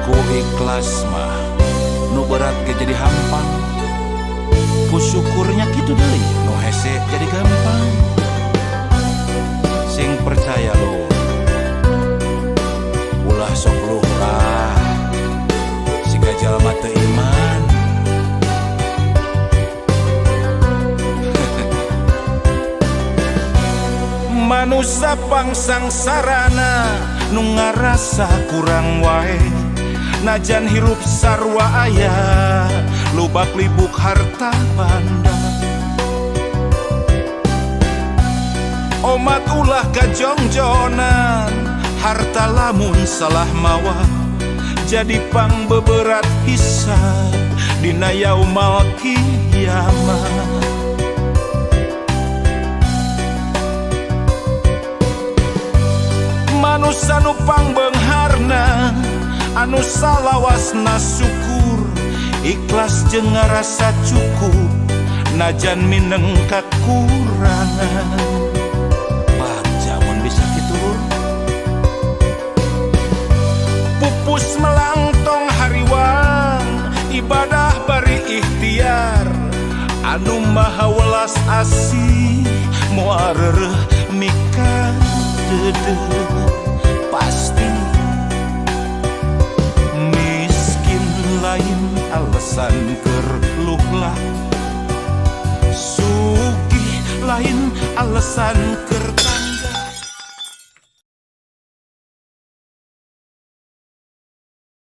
Ku ikhlas mah nu berat ge jadi hampang, ku syukurnya kitu deui nu hese jadi gampang. Sing percaya lu ulah sok luh lah, siga jalma teu iman. Manusia pangsang sarana nu ngarasa kurang wae, najan hirup sarua aya lubak libuk harta banda. Omat ulah kajongjonan, harta lamun salah mawa jadi pang beberat hisab dina yaumal kiamat. Manusia nu pangbeungharna anu salawasna syukur, ikhlas jeung ngarasa cukup najan mineng kakurangan. Baca mun bisa kitu pupus melangtong hariwang, ibadah bari ikhtiar anu maha welas asih moal reureuh mika deudeuh. Pasti miskin lain alasan keur luhlah, sugih lain alasan keur